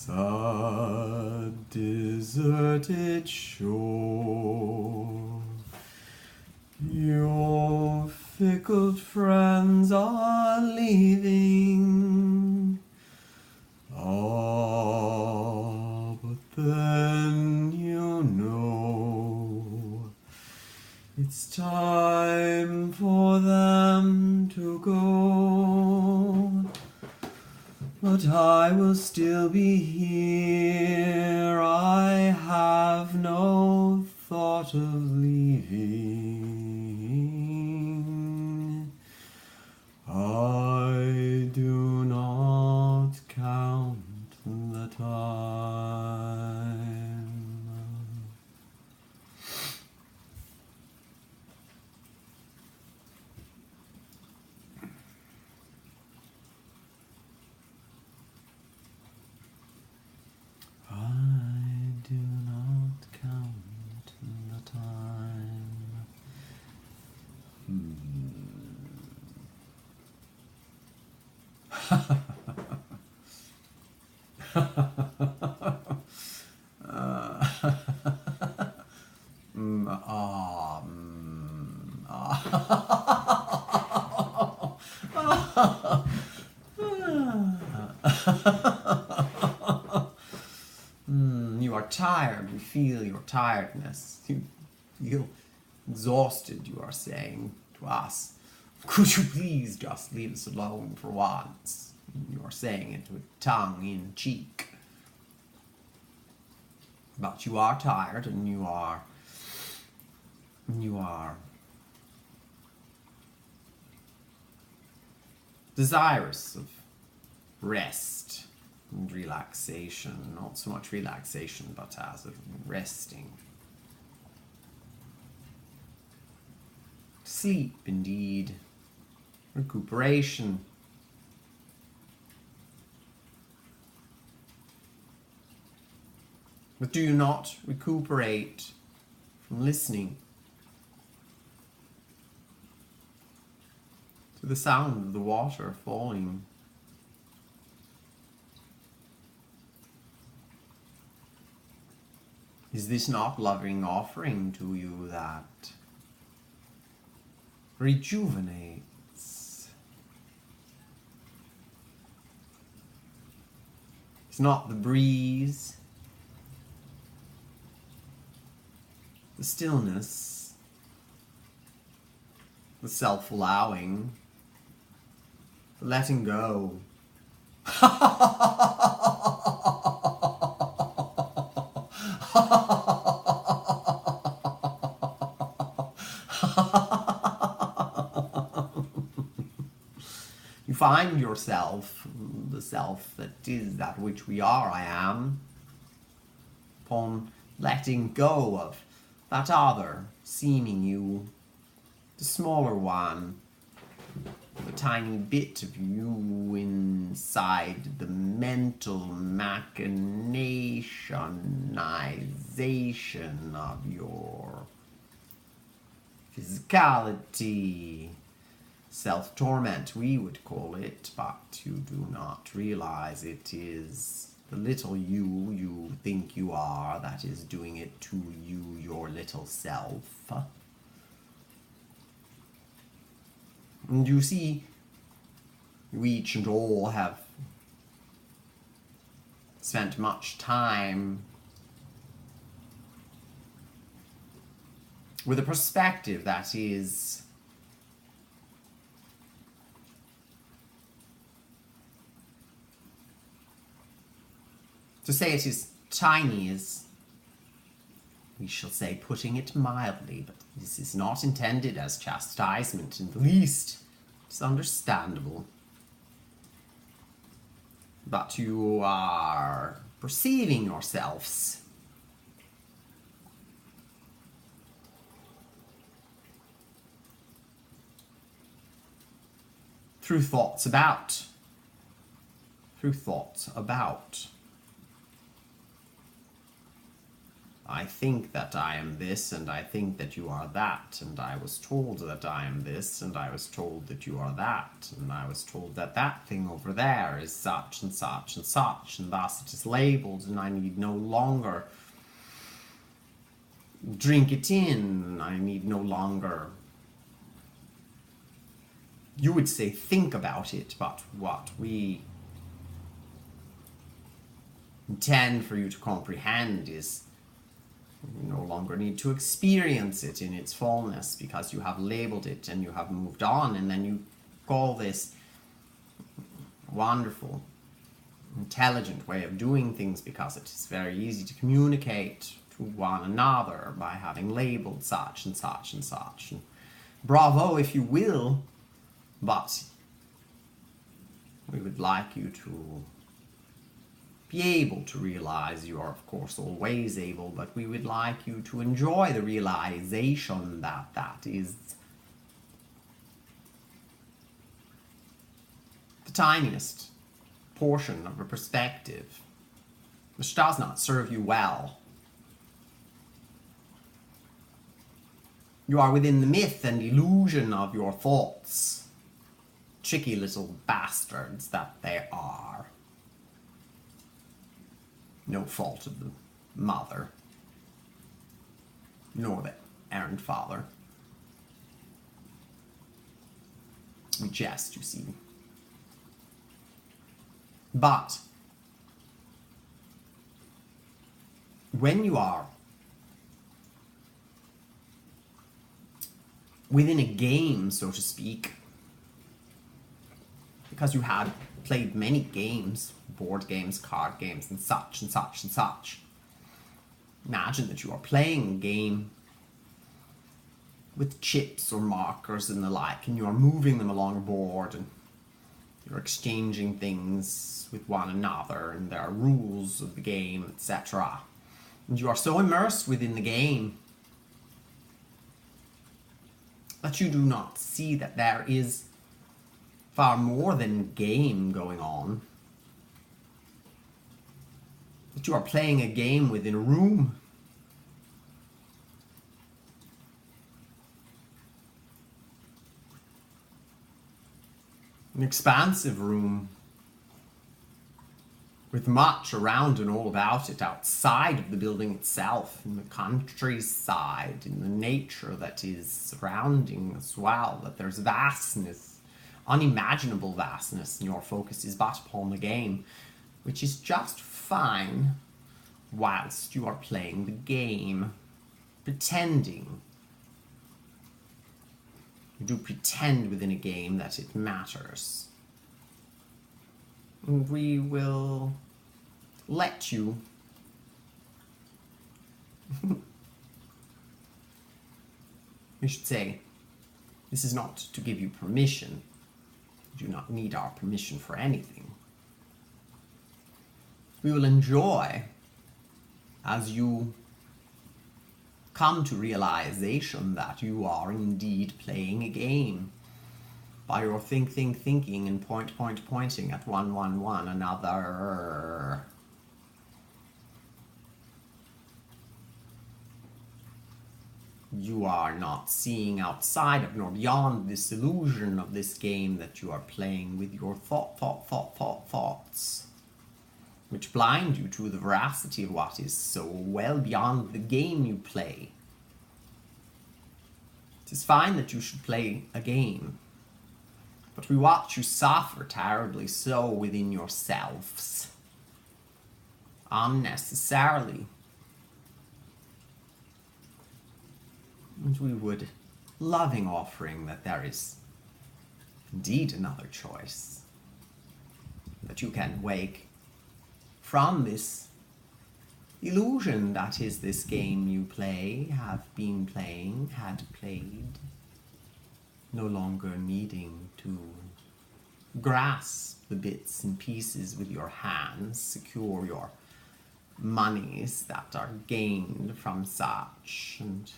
a deserted shore. Your fickle friends are leaving. Ah, but then you know it's time for them to go. But I will still be here. I have no thought of leaving. I do not count the time. I do not count the time. You are tired. We feel your tiredness. You feel exhausted, you are saying to us. Could you please just leave us alone for once? You are saying it with tongue in cheek. But you are tired, and you are desirous of rest and relaxation. Not so much relaxation, but as of resting. Sleep, indeed. Recuperation. But do you not recuperate from listening to the sound of the water falling? Is this not loving offering to you that rejuvenates? It's not the breeze, the stillness, the self-allowing, the letting go. You find yourself, the self that is that which we are, I am, upon letting go of that other seeming you, the smaller one, the tiny bit of you inside the mental machinationization of your physicality. Self-torment, we would call it, but you do not realize it is the little you think you are that is doing it to you, your little self. And you see, you each and all have spent much time with a perspective that is to say it is tiny is, we shall say, putting it mildly, but this is not intended as chastisement in the least. It's understandable. But you are perceiving yourselves through thoughts about. I think that I am this, and I think that you are that, and I was told that I am this, and I was told that you are that, and I was told that that thing over there is such and such and such, and thus it is labeled, and I need no longer drink it in. I need no longer, you would say, think about it, but what we intend for you to comprehend is you no longer need to experience it in its fullness because you have labeled it and you have moved on, and then you call this wonderful, intelligent way of doing things because it is very easy to communicate to one another by having labeled such and such and such. And bravo, if you will, but we would like you to be able to realize you are, of course, always able, but we would like you to enjoy the realization that that is the tiniest portion of a perspective which does not serve you well. You are within the myth and illusion of your thoughts, tricky little bastards that they are. No fault of the mother, nor the errant father. We jest, you see. But when you are within a game, so to speak, because you had played many games, board games, card games, and such and such and such. Imagine that you are playing a game with chips or markers and the like, and you are moving them along a board, and you're exchanging things with one another, and there are rules of the game, etc. And you are so immersed within the game that you do not see that there is far more than game going on. That you are playing a game within a room. An expansive room with much around and all about it, outside of the building itself, in the countryside, in the nature that is surrounding as well, that there's vastness, unimaginable vastness, and your focus is but upon the game, which is just fine whilst you are playing the game, pretending. You do pretend within a game that it matters. And we will let you we should say, this is not to give you permission. You do not need our permission for anything. We will enjoy as you come to realization that you are indeed playing a game by your thinking and pointing at one another. You are not seeing outside of nor beyond this illusion of this game that you are playing with your thoughts, which blind you to the veracity of what is so well beyond the game you play. It is fine that you should play a game, but we watch you suffer terribly so within yourselves, unnecessarily. And we would loving offering that there is indeed another choice, that you can wake from this illusion that is this game you play, have been playing, had played, no longer needing to grasp the bits and pieces with your hands, secure your monies that are gained from such, and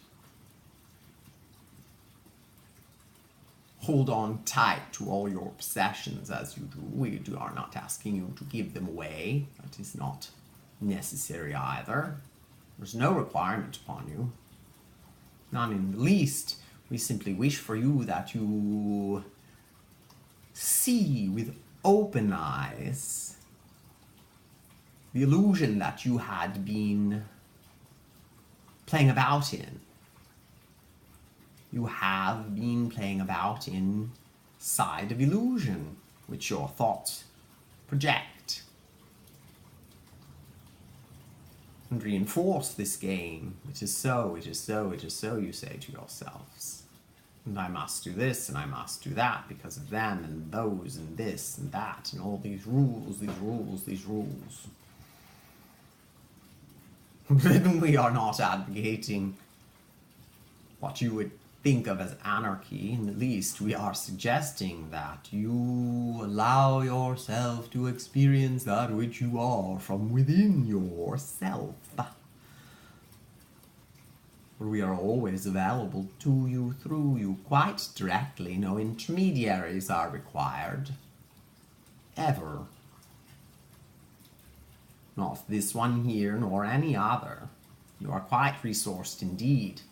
hold on tight to all your possessions as you do. We are not asking you to give them away. That is not necessary either. There's no requirement upon you. None in the least. We simply wish for you that you see with open eyes the illusion that you had been playing about in. You have been playing about inside of illusion, which your thoughts project and reinforce this game. It is so, it is so, it is so, you say to yourselves. And I must do this, and I must do that, because of them, and those, and this, and that, and all these rules, these rules, these rules. We are not advocating what you would think of as anarchy. In the least, we are suggesting that you allow yourself to experience that which you are from within yourself. We are always available to you, through you, quite directly. No intermediaries are required. Ever. Not this one here, nor any other. You are quite resourced indeed.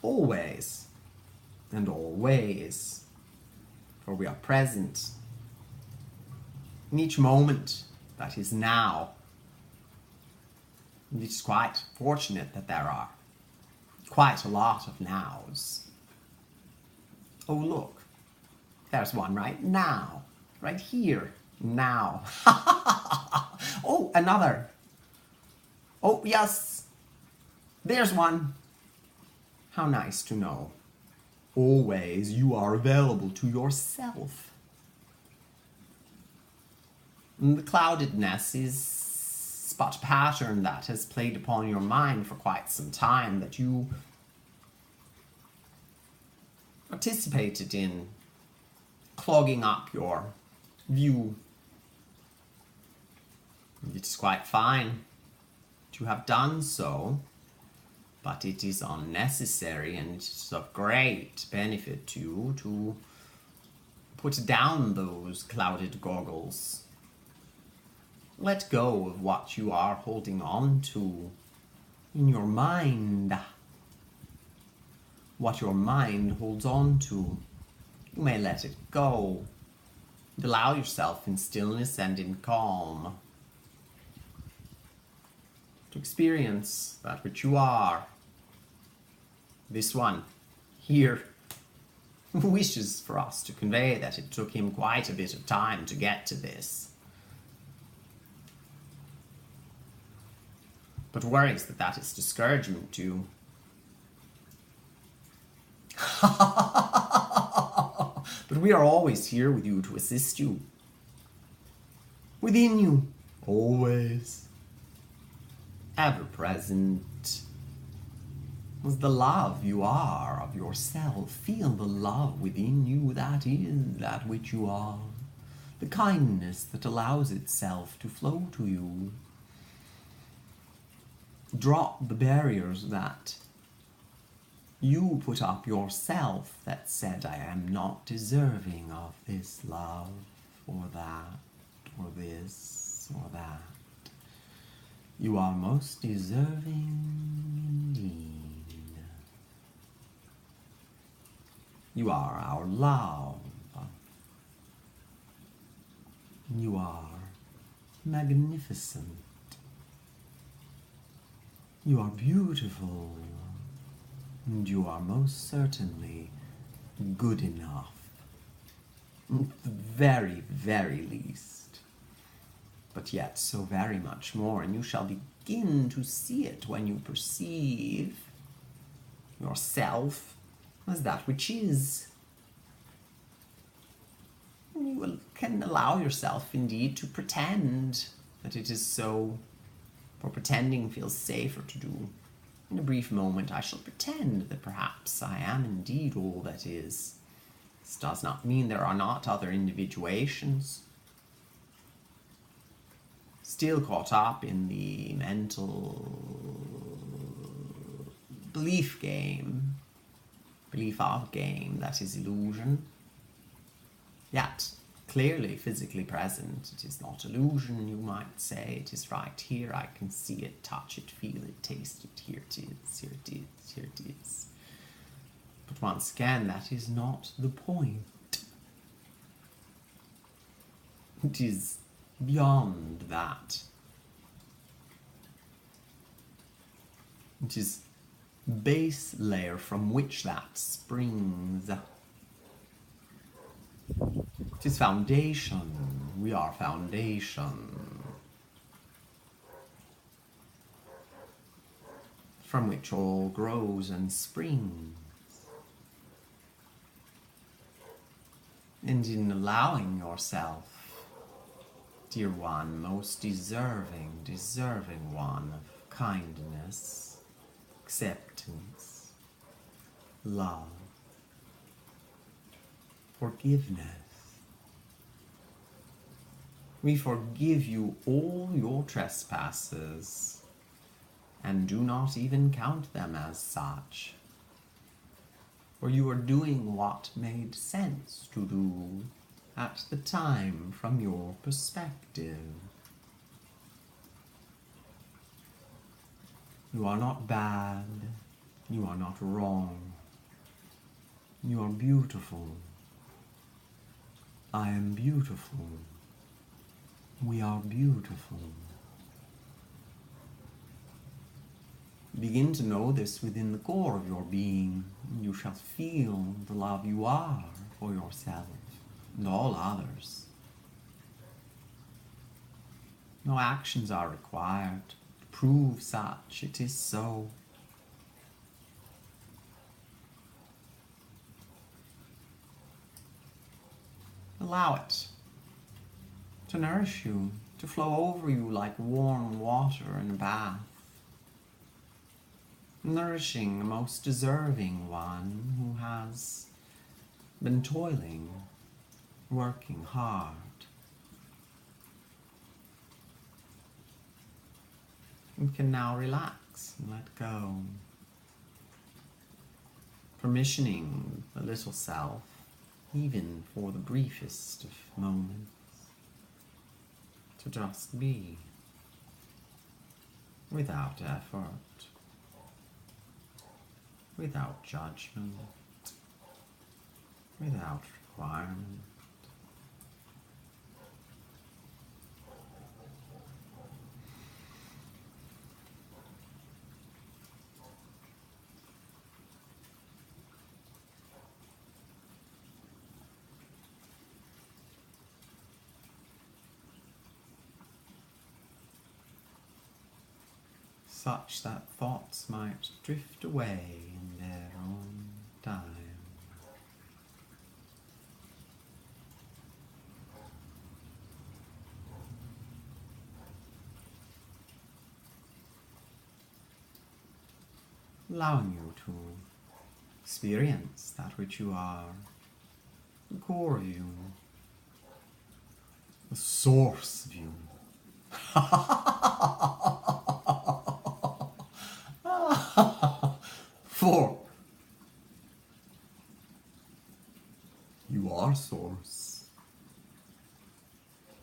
Always. And always. For we are present in each moment that is now. And it's quite fortunate that there are quite a lot of nows. Oh, look. There's one right now. Right here. Now. Oh, another. Oh, yes. There's one. How nice to know. Always you are available to yourself. And the cloudedness is but a pattern that has played upon your mind for quite some time, that you participated in clogging up your view. It is quite fine to have done so, but it is unnecessary, and it is of great benefit to you to put down those clouded goggles. Let go of what you are holding on to in your mind. What your mind holds on to, you may let it go. And allow yourself in stillness and in calm to experience that which you are. This one here wishes for us to convey that it took him quite a bit of time to get to this, but worries that that is discouragement to you. But we are always here with you to assist you. Within you, always, ever present, is the love you are of yourself. Feel the love within you that is that which you are. The kindness that allows itself to flow to you. Drop the barriers that you put up yourself that said, I am not deserving of this love, or that, or this, or that. You are most deserving indeed. You are our love. You are magnificent. You are beautiful. And you are most certainly good enough. At the very, very least. But yet so very much more. And you shall begin to see it when you perceive yourself as that which is. You can allow yourself indeed to pretend that it is so, for pretending feels safer to do. In a brief moment I shall pretend that perhaps I am indeed all that is. This does not mean there are not other individuations still caught up in the mental belief of game that is illusion. Yet clearly physically present. It is not illusion, you might say. It is right here. I can see it, touch it, feel it, taste it. Here it is, here it is, here it is. But once again, that is not the point. It is beyond that. It is base layer from which that springs. It is foundation. We are foundation. From which all grows and springs. And in allowing yourself, dear one, most deserving one of kindness, acceptance, love, forgiveness. We forgive you all your trespasses and do not even count them as such. For you are doing what made sense to do at the time from your perspective. You are not bad. You are not wrong. You are beautiful. I am beautiful. We are beautiful. Begin to know this within the core of your being. You shall feel the love you are for yourself and all others. No actions are required to prove such. It is so. Allow it to nourish you, to flow over you like warm water in a bath. Nourishing the most deserving one who has been toiling, working hard. You can now relax and let go. Permissioning the little self, even for the briefest of moments, to just be, without effort, without judgment, without requirement. Such that thoughts might drift away in their own time. Allowing you to experience that which you are, the core of you, the source of you. For you are source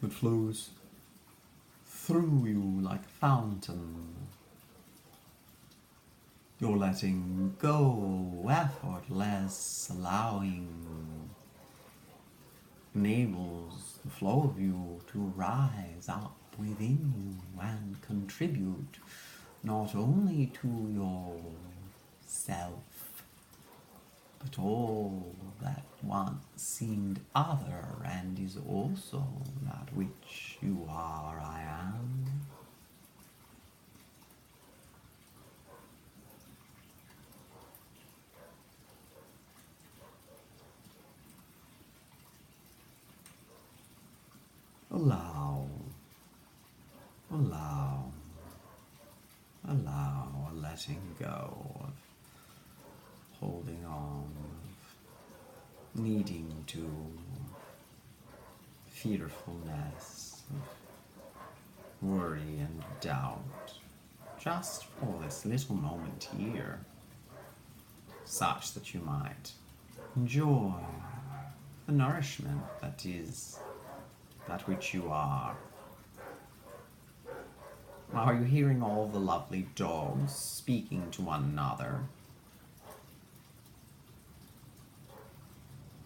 that flows through you like a fountain. You're letting go, effortless, allowing, enables the flow of you to rise up within you and contribute not only to yourself, but all that once seemed other and is also that which you are, I am. Allow a letting go of holding on, of needing to, fearfulness, of worry and doubt, just for this little moment here, such that you might enjoy the nourishment that is that which you are. Now, are you hearing all the lovely dogs speaking to one another?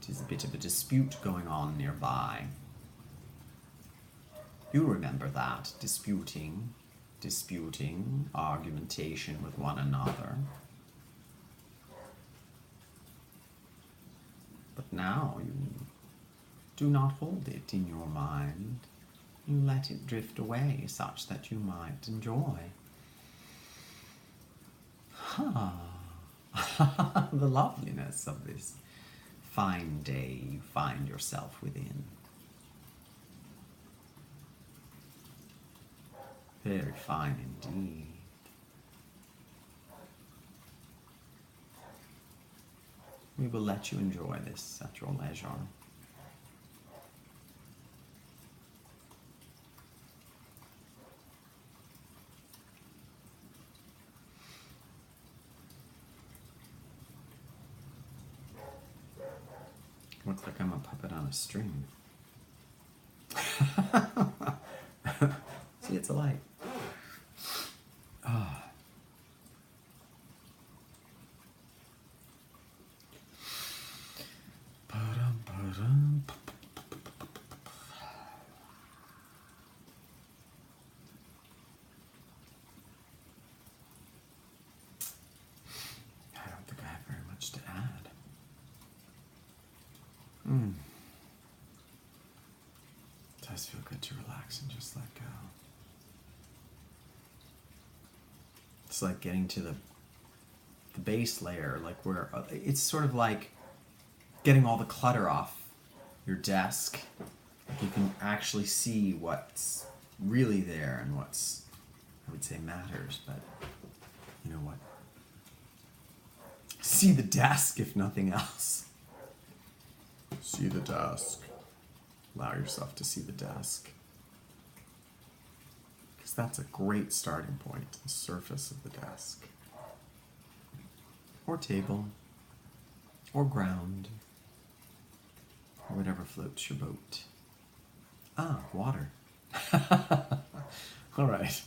It is a bit of a dispute going on nearby. You remember that, disputing, argumentation with one another. But now you do not hold it in your mind. You let it drift away such that you might enjoy. The loveliness of this fine day you find yourself within. Very fine indeed. We will let you enjoy this at your leisure. Looks like I'm a puppet on a string. See, it's a light. Ah. Ba-dum. I don't think I have very much to add. It does feel good to relax and just let go. It's like getting to the base layer, like where it's sort of like getting all the clutter off your desk. Like you can actually see what's really there and what's, I would say, matters, but you know what? See the desk, if nothing else. See the desk. Allow yourself to see the desk. Because that's a great starting point, the surface of the desk. Or table. Or ground. Or whatever floats your boat. Ah, water. All right.